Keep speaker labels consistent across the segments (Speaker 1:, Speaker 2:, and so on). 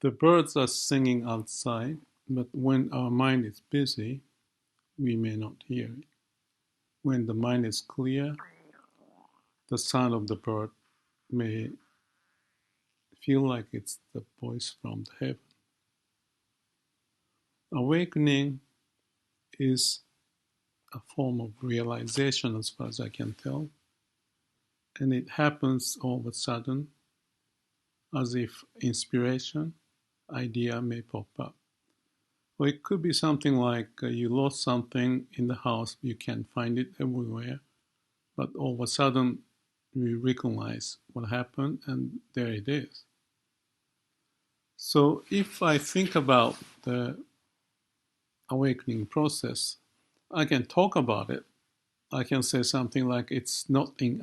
Speaker 1: The birds are singing outside, but when our mind is busy, we may not hear it. When the mind is clear, the sound of the bird may feel like it's the voice from the heaven. Awakening is a form of realization as far as I can tell, and it happens all of a sudden as if inspiration, idea may pop up. Or it could be something like you lost something in the house, you can't find it everywhere, but all of a sudden we recognize what happened and there it is. So if I think about the awakening process, I can talk about it. I can say something like it's not in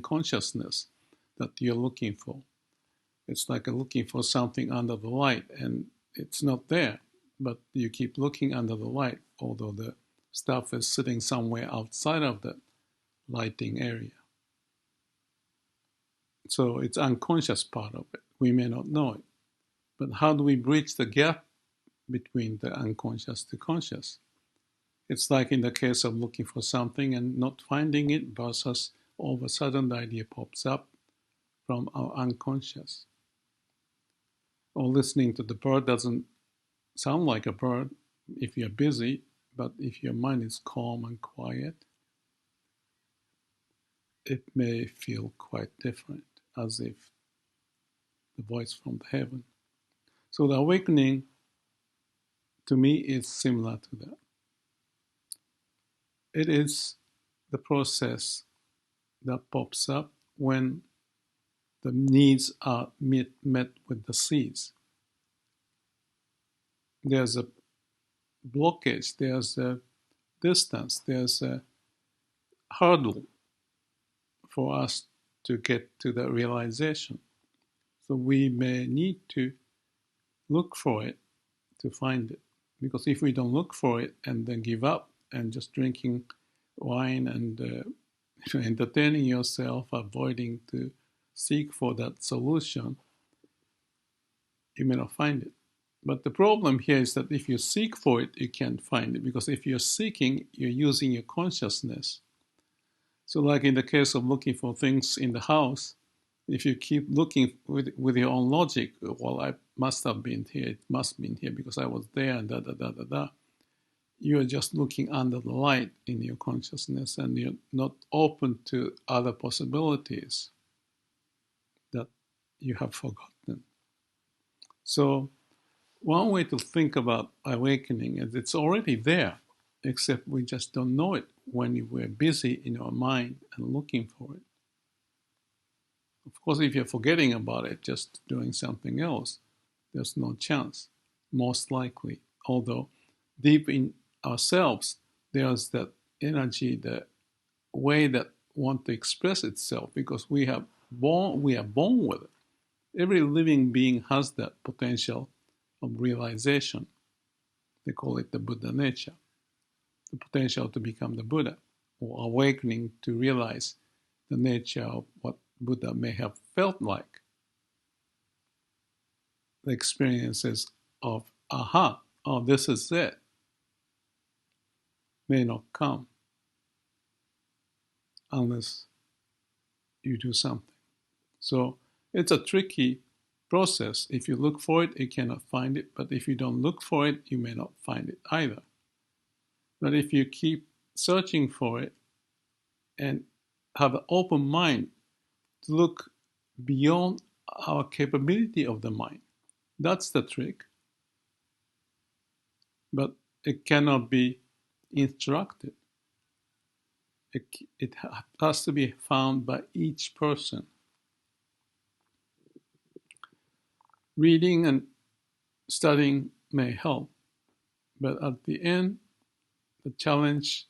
Speaker 1: consciousness that you're looking for. It's like looking for something under the light and it's not there, but you keep looking under the light, although the stuff is sitting somewhere outside of the lighting area. So it's unconscious part of it. We may not know it. But how do we bridge the gap between the unconscious to conscious? It's like in the case of looking for something and not finding it versus all of a sudden the idea pops up from our unconscious. Or listening to the bird doesn't sound like a bird if you're busy, but if your mind is calm and quiet, it may feel quite different, as if the voice from the heaven. So the awakening, to me, is similar to that. It is the process that pops up when the needs are met with the seeds. There's a blockage, there's a distance, there's a hurdle for us to get to the realization. So we may need to look for it to find it. Because if we don't look for it and then give up and just drinking wine and entertaining yourself, avoiding to seek for that solution, you may not find it. But the problem here is that if you seek for it, you can't find it. Because if you're seeking, you're using your consciousness. So like in the case of looking for things in the house, if you keep looking with your own logic, well, I must have been here, it must have been here because I was there and da. You're just looking under the light in your consciousness and you're not open to other possibilities that you have forgotten. So one way to think about awakening is it's already there, except we just don't know it when we're busy in our mind and looking for it. Of course, if you're forgetting about it, just doing something else, there's no chance, most likely. Although deep in ourselves, there's that energy, the way that want to express itself, because we are born with it. Every living being has that potential of realization. They call it the Buddha nature, the potential to become the Buddha, or awakening to realize the nature of what Buddha may have felt like. The experiences of, aha, oh, this is it, may not come unless you do something. So it's a tricky process. If you look for it, you cannot find it. But if you don't look for it, you may not find it either. But if you keep searching for it and have an open mind to look beyond our capability of the mind, that's the trick. But it cannot be instructed. It has to be found by each person. Reading and studying may help, but at the end, the challenge,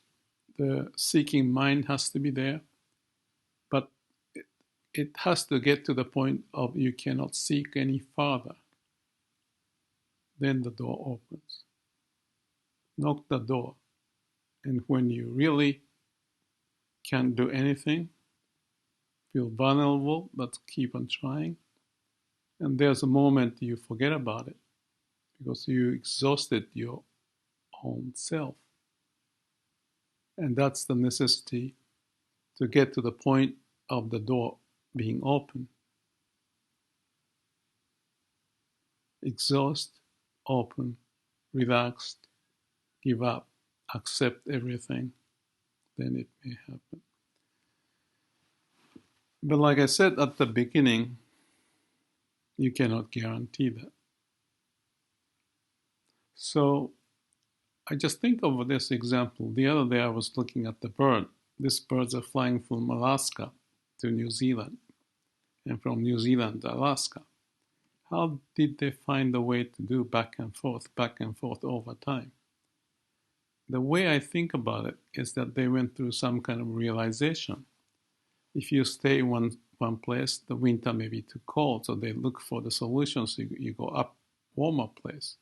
Speaker 1: the seeking mind has to be there, but it has to get to the point of you cannot seek any farther. Then the door opens. Knock the door. And when you really can't do anything, feel vulnerable, but keep on trying. And there's a moment you forget about it because you exhausted your own self. And that's the necessity to get to the point of the door being open. Exhaust, open, relaxed, give up, accept everything, then it may happen. But like I said at the beginning, you cannot guarantee that. So I just think of this example. The other day I was looking at the bird. These birds are flying from Alaska to New Zealand and from New Zealand to Alaska. How did they find a way to do back and forth over time? The way I think about it is that they went through some kind of realization. If you stay in one place, the winter may be too cold, so they look for the solution, so you go up warmer place.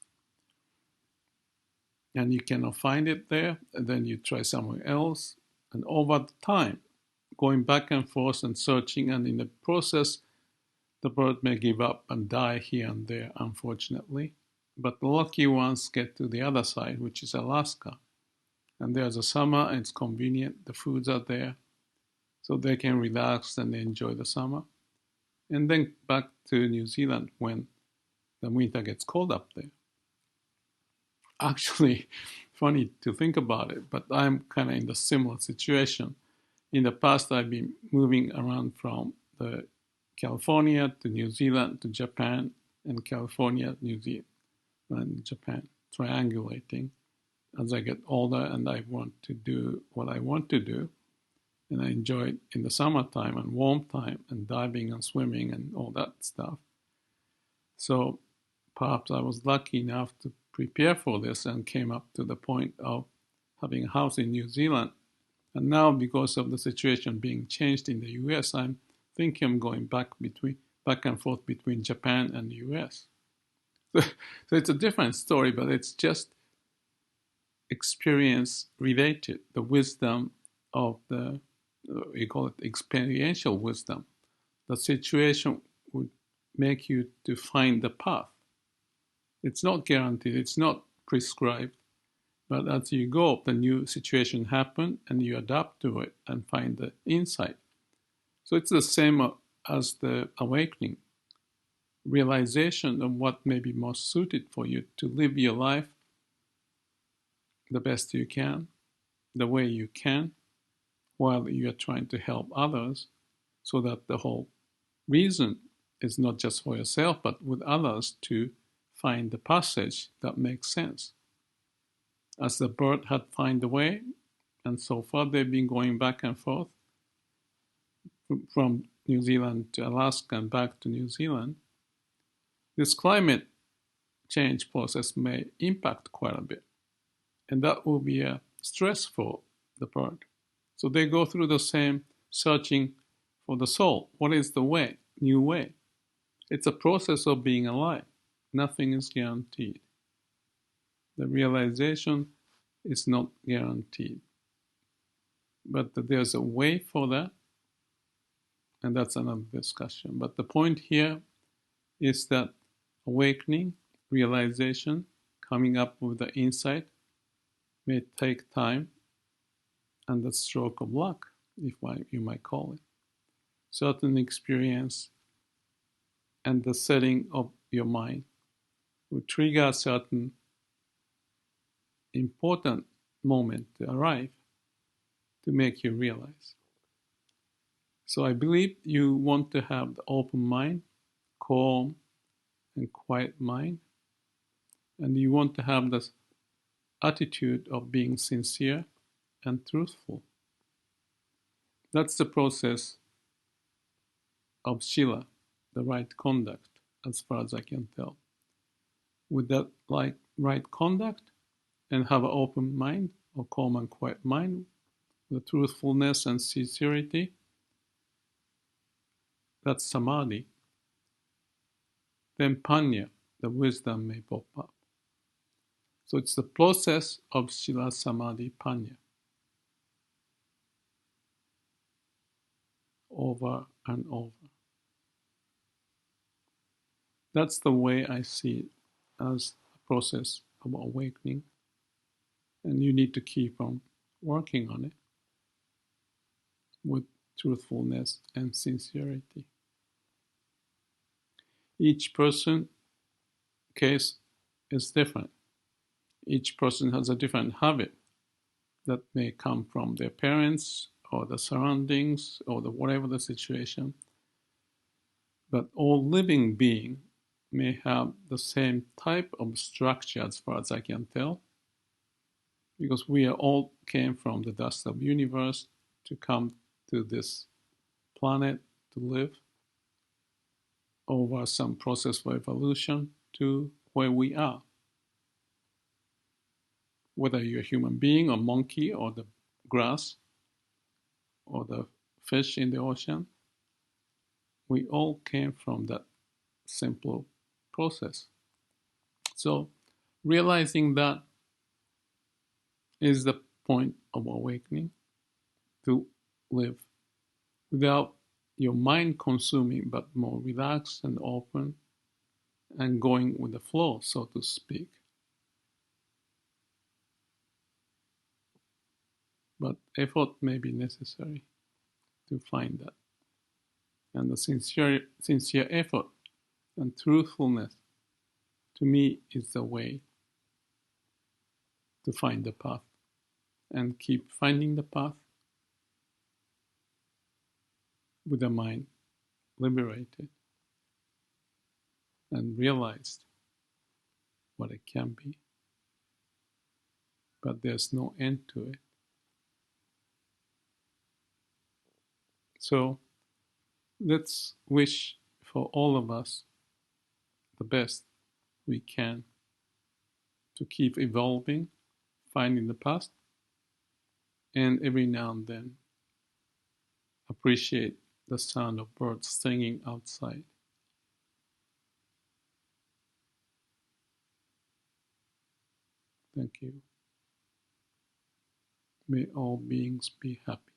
Speaker 1: And you cannot find it there, and then you try somewhere else. And over time, going back and forth and searching, and in the process, the bird may give up and die here and there, unfortunately. But the lucky ones get to the other side, which is Alaska. And there's a summer, and it's convenient, the foods are there, so they can relax and enjoy the summer. And then back to New Zealand when the winter gets cold up there. Actually, funny to think about it, but I'm kind of in the similar situation. In the past, I've been moving around from the California to New Zealand to Japan, and California, New Zealand, and Japan, triangulating as I get older and I want to do what I want to do. And I enjoy it in the summertime and warm time and diving and swimming and all that stuff. So perhaps I was lucky enough to prepare for this and came up to the point of having a house in New Zealand. And now, because of the situation being changed in the US, I'm thinking I'm going back and forth between Japan and the US. So it's a different story, but it's just experience related, the wisdom of you call it experiential wisdom. The situation would make you to find the path. It's not guaranteed, it's not prescribed, but as you go, the new situation happens and you adapt to it and find the insight. So it's the same as the awakening, realization of what may be most suited for you to live your life the best you can, the way you can, while you are trying to help others, so that the whole reason is not just for yourself, but with others to find the passage that makes sense. As the bird had found the way, and so far they've been going back and forth from New Zealand to Alaska and back to New Zealand, this climate change process may impact quite a bit. And that will be a stress for the bird. So they go through the same searching for the soul. What is the way? New way. It's a process of being alive. Nothing is guaranteed. The realization is not guaranteed. But there's a way for that, and that's another discussion. But the point here is that awakening, realization, coming up with the insight may take time and the stroke of luck, you might call it. Certain experience and the setting of your mind will trigger certain important moment to arrive to make you realize. So I believe you want to have the open mind, calm and quiet mind, and you want to have this attitude of being sincere and truthful. That's the process of Shila, the right conduct, as far as I can tell. With that right conduct and have an open mind or calm and quiet mind, with truthfulness and sincerity, that's samadhi. Then panya, the wisdom may pop up. So it's the process of Shila Samadhi Panya. Over and over. That's the way I see it as a process of awakening. And you need to keep on working on it with truthfulness and sincerity. Each person case is different. Each person has a different habit that may come from their parents or the surroundings or whatever the situation. But all living beings may have the same type of structure as far as I can tell, because we are all came from the dust of the universe to come to this planet to live over some process of evolution to where we are. Whether you're a human being or monkey or the grass or the fish in the ocean, we all came from that simple process. So realizing that is the point of awakening, to live without your mind consuming, but more relaxed and open and going with the flow, so to speak. But effort may be necessary to find that. And the sincere effort and truthfulness, to me, is the way to find the path and keep finding the path with the mind liberated and realized what it can be. But there's no end to it. So let's wish for all of us the best we can to keep evolving, finding the path, and every now and then appreciate the sound of birds singing outside. Thank you. May all beings be happy.